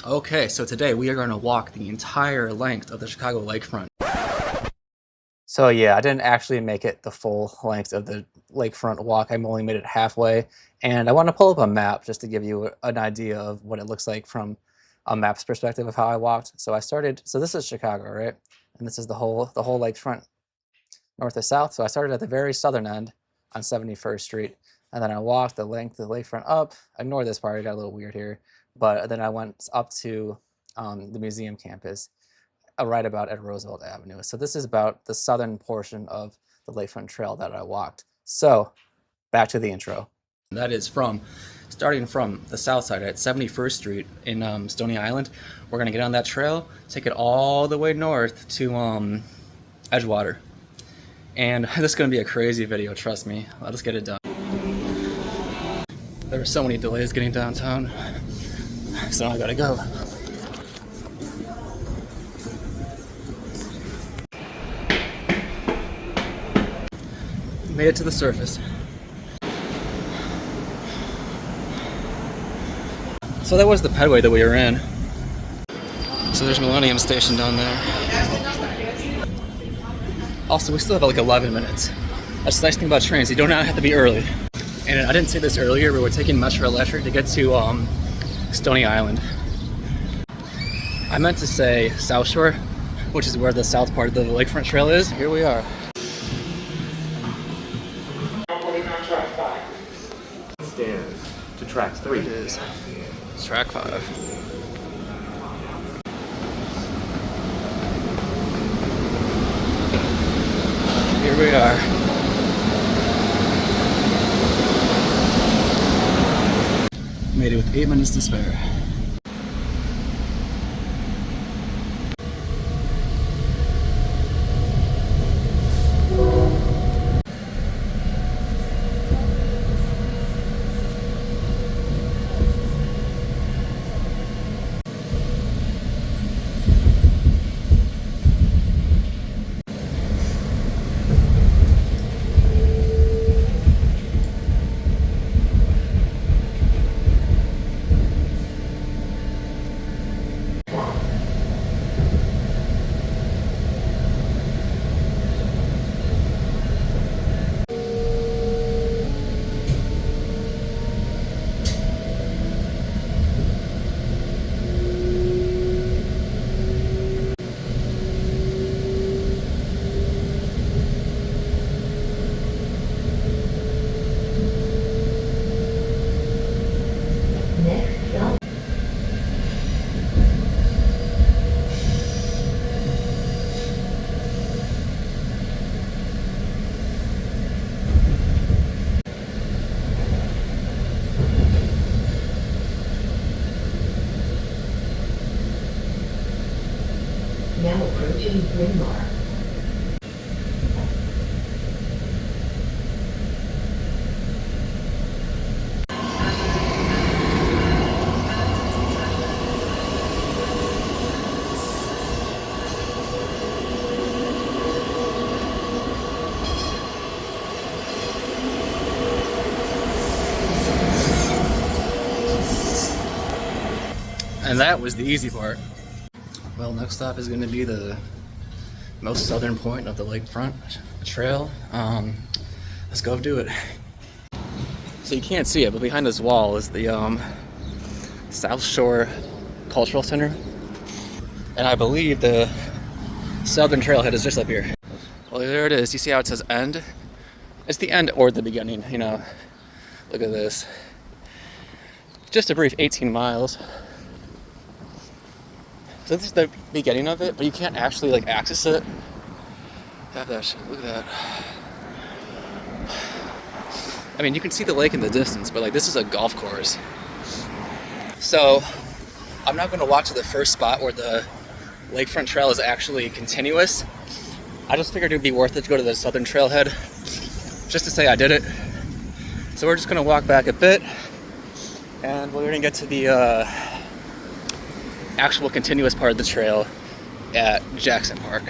Okay, so today we are going to walk the entire length of the Chicago lakefront. So yeah, I didn't actually make it the full length of the lakefront walk. I only made it halfway, and I want to pull up a map just to give you an idea of what it looks like from a map's perspective of how I walked. So I started. So this is Chicago, right? And this is the whole lakefront, north to south. So I started at the very southern end on 71st Street, and then I walked the length of the lakefront up. Ignore this part; it got a little weird here. But then I went up to the museum campus, right about at Roosevelt Avenue. So this is about the southern portion of the Lakefront Trail that I walked. So back to the intro. That is starting from the south side at 71st Street in Stony Island. We're gonna get on that trail, take it all the way north to Edgewater. And this is gonna be a crazy video, trust me. Let's get it done. There were so many delays getting downtown, so now I gotta go. Made it to the surface. So that was the pedway that we were in. So there's Millennium Station down there. Also, we still have like 11 minutes. That's the nice thing about trains, you do not have to be early. And I didn't say this earlier, but we're taking Metro Electric to get to Stony Island. I meant to say South Shore, which is where the south part of the Lakefront Trail is. Here we are. Stairs to track 3. It is. It's track 5. Here we are. Made it with 8 minutes to spare. Now approaching Bryn Mawr. And that was the easy part. Well, next stop is going to be the most southern point of the lakefront trail. Let's go do it. So you can't see it, but behind this wall is the South Shore Cultural Center. And I believe the southern trailhead is just up here. Well, there it is. You see how it says end? It's the end or the beginning, you know. Look at this. Just a brief 18 miles. So this is the beginning of it, but you can't actually like access it. Have that shit. Look at that. I mean, you can see the lake in the distance, but like this is a golf course. So I'm not going to walk to the first spot where the lakefront trail is actually continuous. I just figured it would be worth it to go to the southern trailhead just to say I did it. So we're just going to walk back a bit, and we're going to get to the actual continuous part of the trail at Jackson Park.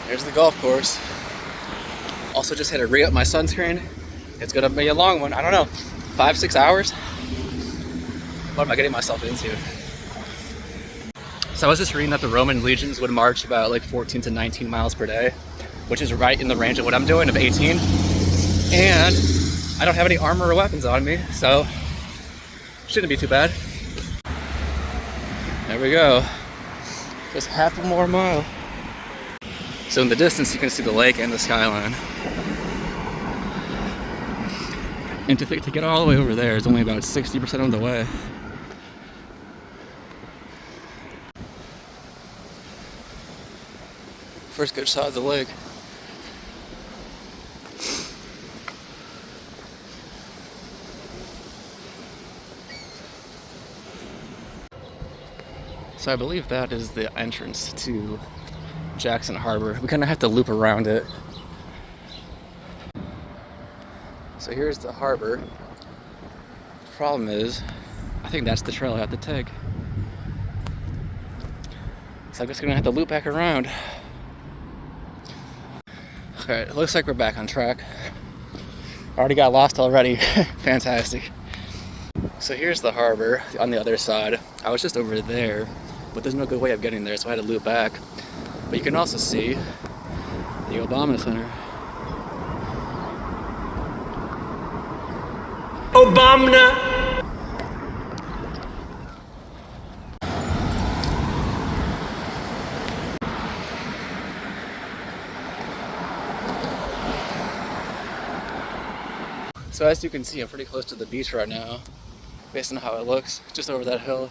There's the golf course. Also just had to re-up my sunscreen It's gonna be a long one. I don't know, 5-6 hours. What am I getting myself into? So I was just reading that the Roman legions would march about like 14 to 19 miles per day, which is right in the range of what I'm doing, of 18. And I don't have any armor or weapons on me, so shouldn't be too bad. There we go. Just half a more mile. So in the distance, you can see the lake and the skyline. And to get all the way over there is only about 60% of the way. First good shot of the lake. So I believe that is the entrance to Jackson Harbor. We kind of have to loop around it. So here's the harbor. The problem is, I think that's the trail I have to take. So I'm just gonna have to loop back around. Okay, it looks like we're back on track. Already got lost already. Fantastic. So here's the harbor on the other side. I was just over there, but there's no good way of getting there, so I had to loop back. But you can also see the Obama Center. Obama! So as you can see, I'm pretty close to the beach right now, based on how it looks, just over that hill.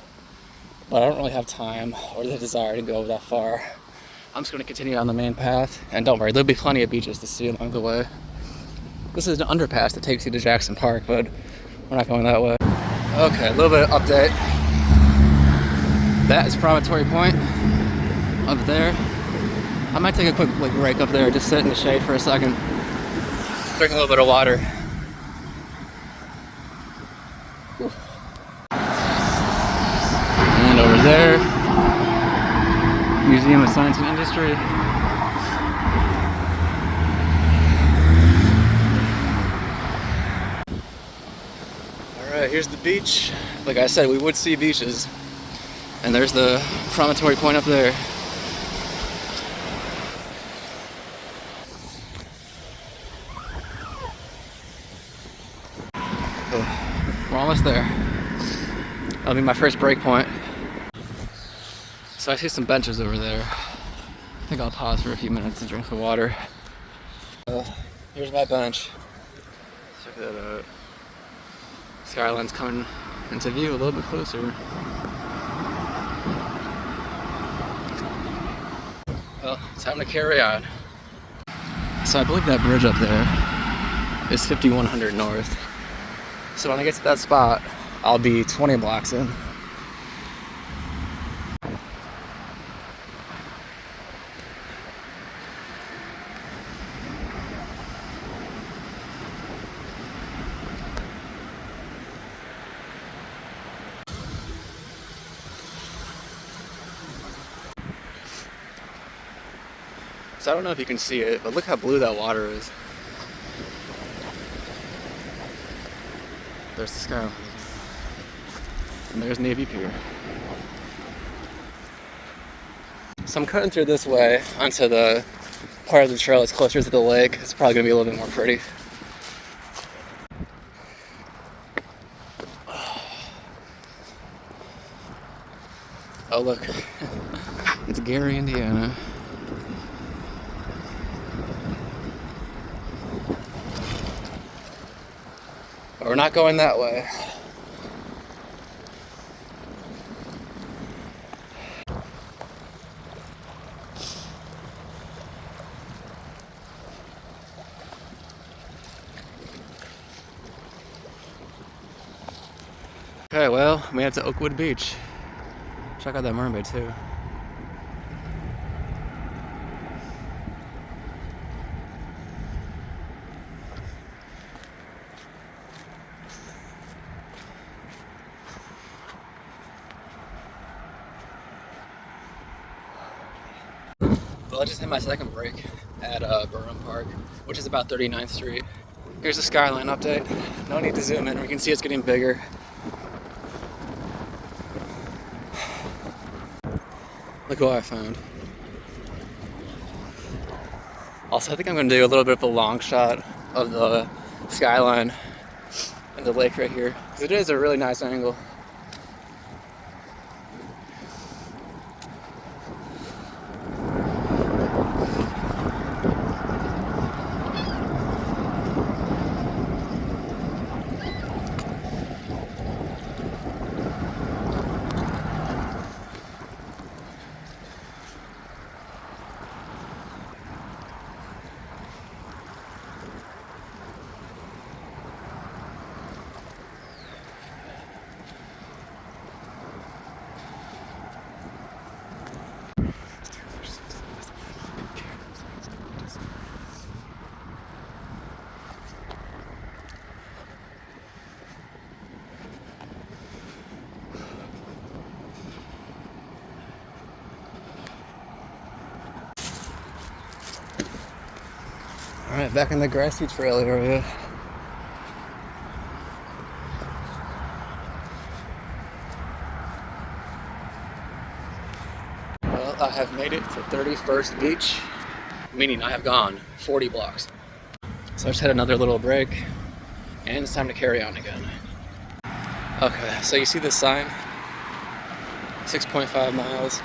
But I don't really have time or the desire to go that far. I'm just going to continue on the main path, and don't worry, there'll be plenty of beaches to see along the way. This is an underpass that takes you to Jackson Park, but we're not going that way. Okay, a little bit of update. That is Promontory Point up there. I might take a quick break up there, just sit in the shade for a second, drink a little bit of water. Whew. And over there, Museum of Science and Industry. Alright, here's the beach. Like I said, we would see beaches. And there's the Promontory Point up there. Oh, we're almost there. That'll be my first break point. So I see some benches over there. I think I'll pause for a few minutes and drink some water. Here's my bench. Check that out. Skyline's coming into view a little bit closer. Well, it's time to carry on. So I believe that bridge up there is 5100 North. So when I get to that spot, I'll be 20 blocks in. So I don't know if you can see it, but look how blue that water is. There's the skyline. And there's Navy Pier. So I'm cutting through this way onto the part of the trail that's closer to the lake. It's probably gonna be a little bit more pretty. Oh look, it's Gary, Indiana. But we're not going that way. Okay, well, we have to Oakwood Beach. Check out that mermaid too. Well, I just had my second break at Burham Park, which is about 39th Street. Here's the skyline update. No need to zoom in. We can see it's getting bigger. Look what I found. Also, I think I'm going to do a little bit of a long shot of the skyline and the lake right here, because it is a really nice angle. Alright, back in the grassy trail area. Well, I have made it to 31st Beach, meaning I have gone 40 blocks. So I just had another little break, and it's time to carry on again. Okay, so you see this sign? 6.5 miles.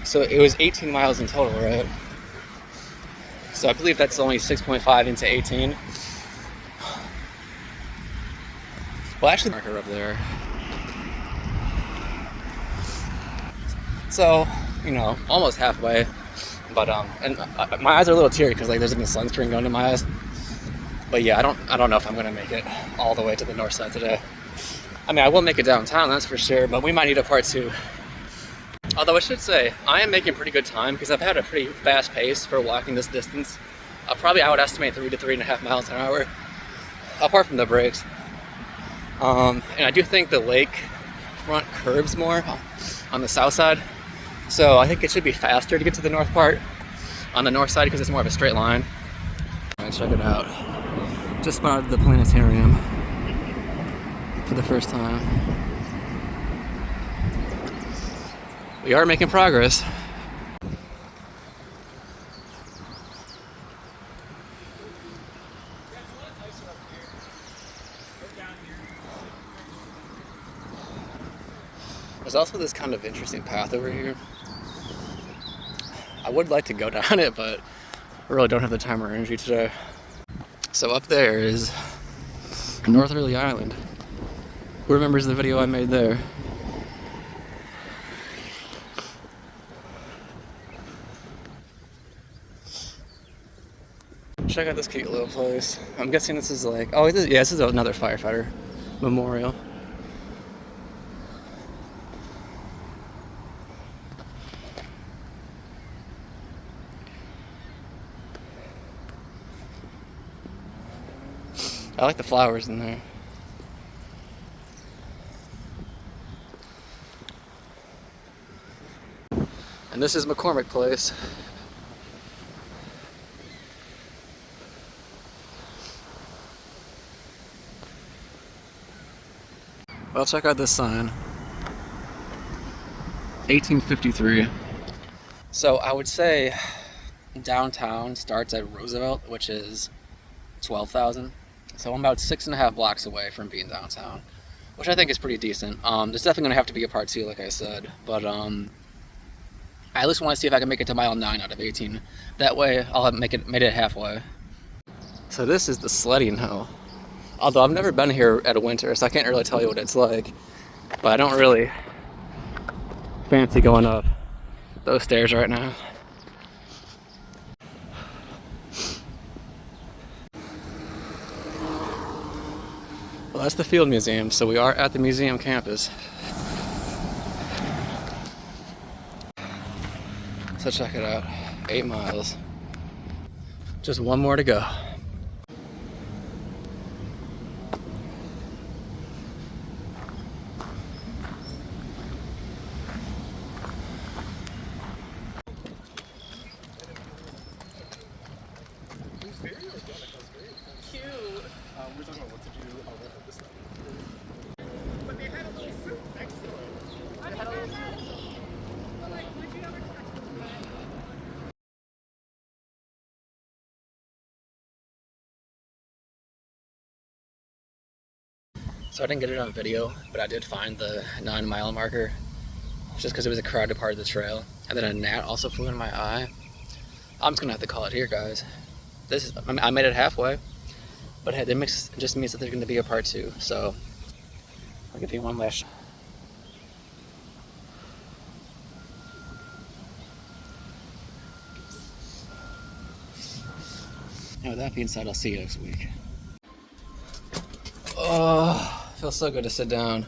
So it was 18 miles in total, right? So I believe that's only 6.5 into 18. Well, actually, marker up there. So, you know, almost halfway. But and my eyes are a little teary because like there's like sunscreen going to my eyes. But yeah, I don't know if I'm gonna make it all the way to the north side today. I mean, I will make it downtown, that's for sure. But we might need a part 2. Although I should say, I am making pretty good time because I've had a pretty fast pace for walking this distance. I would estimate 3 to 3.5 miles an hour, apart from the breaks. And I do think the lake front curves more on the south side. So I think it should be faster to get to the north part on the north side because it's more of a straight line. All right, check it out. Just spotted the planetarium for the first time. We are making progress. There's also this kind of interesting path over here. I would like to go down it, but I really don't have the time or energy today. So up there is Northerly Island. Who remembers the video I made there? Check out this cute little place. I'm guessing this is like, oh, yeah, this is another firefighter memorial. I like the flowers in there. And this is McCormick Place. Well, check out this sign. 1853. So I would say downtown starts at Roosevelt, which is 12,000. So I'm about 6.5 blocks away from being downtown, which I think is pretty decent. There's definitely gonna have to be a part 2, like I said, but I at least want to see if I can make it to mile 9 out of 18. That way I'll have made it halfway. So this is the sledding hill. Although I've never been here at winter, so I can't really tell you what it's like. But I don't really fancy going up those stairs right now. Well, that's the Field Museum, so we are at the museum campus. So check it out, 8 miles. Just one more to go. So I didn't get it on video, but I did find the 9-mile marker, just because it was a crowded part of the trail. And then a gnat also flew in my eye. I'm just gonna have to call it here, guys. I made it halfway, but hey, it just means that there's gonna be a part 2. So I'll give you one last shot. And with that being said, I'll see you next week. Oh, feels so good to sit down.